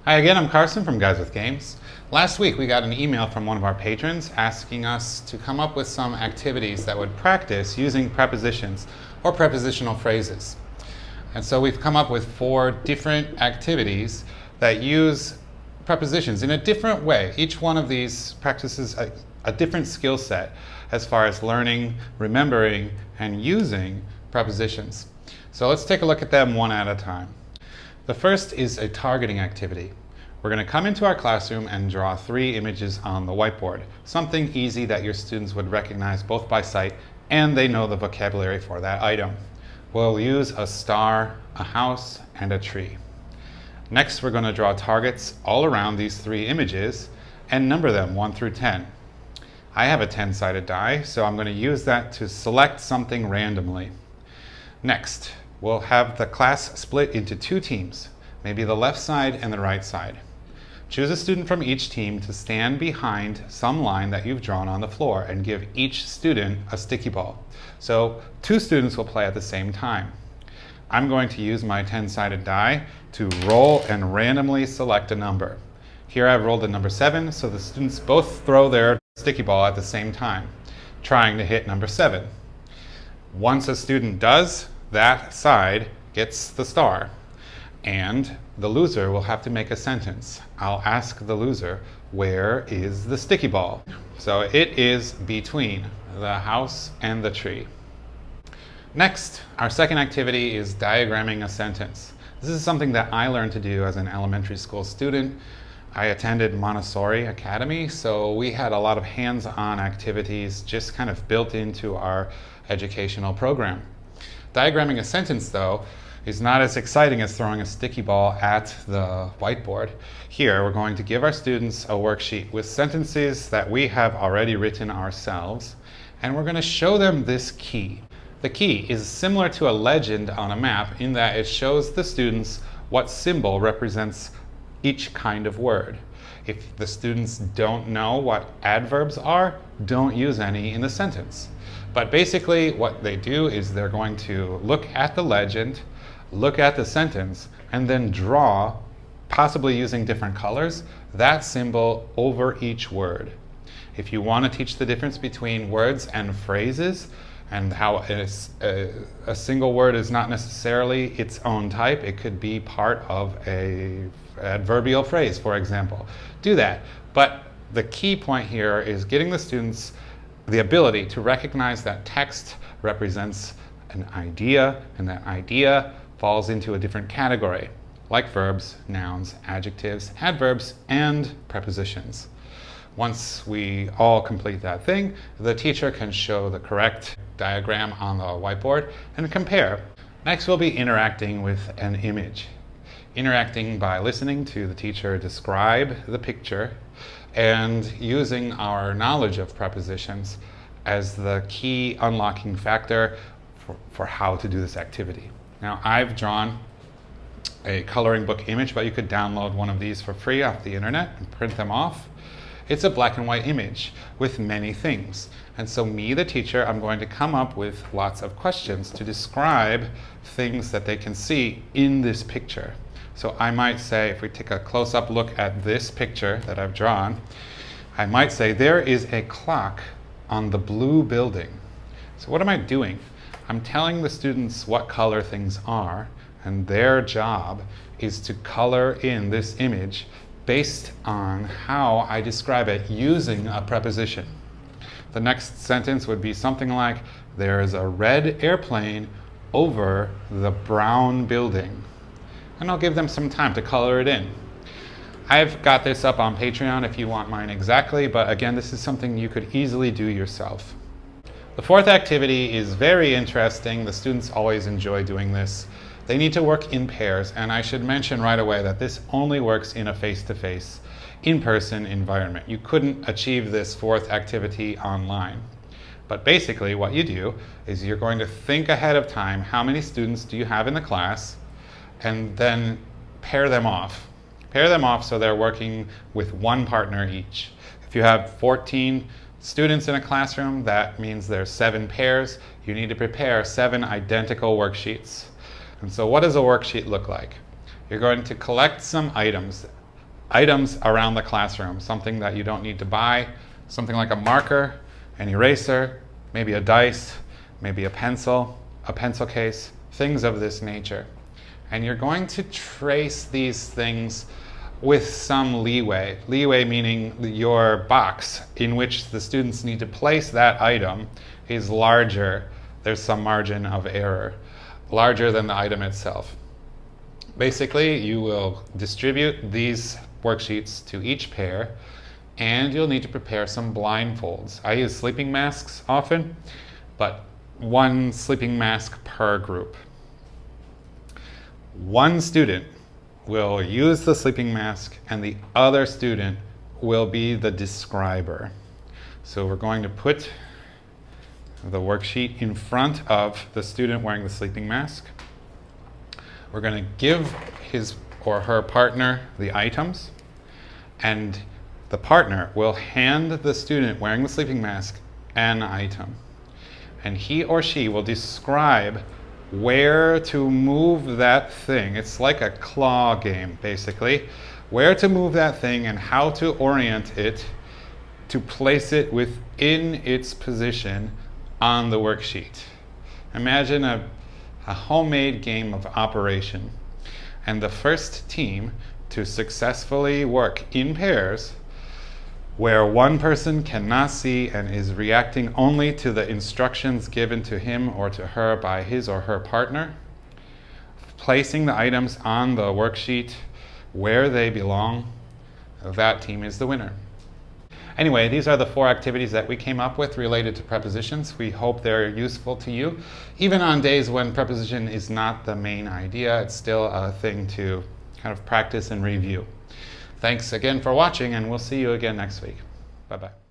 Hi again, I'm Carson from Guys with Games. Last week we got an email from one of our patrons asking us to come up with some activities that would practice using prepositions or prepositional phrases. And so we've come up with 4 different activities that use prepositions in a different way. Each one of these practices a different skill set as far as learning, remembering, and using prepositions. So let's take a look at them one at a time. The first is a targeting activity. We're going to come into our classroom and draw 3 images on the whiteboard. Something easy that your students would recognize both by sight and they know the vocabulary for that item. We'll use a star, a house, and a tree. Next, we're going to draw targets all around these 3 images and number them 1 through 10. I have a 10-sided die, so I'm going to use that to select something randomly. Next, we'll have the class split into 2 teams, maybe the left side and the right side. Choose a student from each team to stand behind some line that you've drawn on the floor and give each student a sticky ball. So 2 students will play at the same time. I'm going to use my 10-sided die to roll and randomly select a number. Here I've rolled the number 7, so the students both throw their sticky ball at the same time, trying to hit number 7. Once a student does, that side gets the star, and the loser will have to make a sentence. I'll ask the loser, where is the sticky ball? So it is between the house and the tree. Next, our second activity is diagramming a sentence. This is something that I learned to do as an elementary school student. I attended Montessori Academy, so we had a lot of hands-on activities just kind of built into our educational program. Diagramming a sentence, though, is not as exciting as throwing a sticky ball at the whiteboard. Here, we're going to give our students a worksheet with sentences that we have already written ourselves, and we're going to show them this key. The key is similar to a legend on a map in that it shows the students what symbol represents each kind of word. If the students don't know what adverbs are, don't use any in the sentence. But basically what they do is they're going to look at the legend, look at the sentence, and then draw, possibly using different colors, that symbol over each word. If you want to teach the difference between words and phrases, and how a single word is not necessarily its own type, it could be part of a adverbial phrase, for example. Do that. But the key point here is getting the students the ability to recognize that text represents an idea, and that idea falls into a different category, like verbs, nouns, adjectives, adverbs, and prepositions. Once we all complete that thing, the teacher can show the correct diagram on the whiteboard and compare. Next, we'll be interacting with an image. Interacting by listening to the teacher describe the picture and using our knowledge of prepositions as the key unlocking factor for how to do this activity. Now, I've drawn a coloring book image, but you could download one of these for free off the internet and print them off. It's a black and white image with many things. And so me, the teacher, I'm going to come up with lots of questions to describe things that they can see in this picture. So I might say, if we take a close-up look at this picture that I've drawn, I might say there is a clock on the blue building. So what am I doing? I'm telling the students what color things are, and their job is to color in this image based on how I describe it using a preposition. The next sentence would be something like, there is a red airplane over the brown building. And I'll give them some time to color it in. I've got this up on Patreon if you want mine exactly, but again, this is something you could easily do yourself. The fourth activity is very interesting. The students always enjoy doing this. They need to work in pairs, and I should mention right away that this only works in a face-to-face, in-person environment. You couldn't achieve this fourth activity online. But basically what you do is you're going to think ahead of time, how many students do you have in the class, and then pair them off. Pair them off so they're working with one partner each. If you have 14 students in a classroom, that means there's 7 pairs. You need to prepare 7 identical worksheets. And so what does a worksheet look like? You're going to collect some items items around the classroom, something that you don't need to buy, something like a marker, an eraser, maybe a dice, maybe a pencil case, things of this nature. And you're going to trace these things with some leeway. Leeway meaning your box in which the students need to place that item is larger. There's some margin of error, larger than the item itself. Basically, you will distribute these worksheets to each pair, and you'll need to prepare some blindfolds. I use sleeping masks often, but one sleeping mask per group. One student will use the sleeping mask and the other student will be the describer. So we're going to put the worksheet in front of the student wearing the sleeping mask. We're going to give his or her partner the items, and the partner will hand the student wearing the sleeping mask an item. And he or she will describe where to move that thing. It's like a claw game, basically. Where to move that thing and how to orient it to place it within its position on the worksheet. Imagine a homemade game of operation. And the first team to successfully work in pairs where one person cannot see and is reacting only to the instructions given to him or to her by his or her partner, placing the items on the worksheet where they belong, that team is the winner. Anyway, these are the 4 activities that we came up with related to prepositions. We hope they're useful to you. Even on days when preposition is not the main idea, it's still a thing to kind of practice and review. Thanks again for watching, and we'll see you again next week. Bye-bye.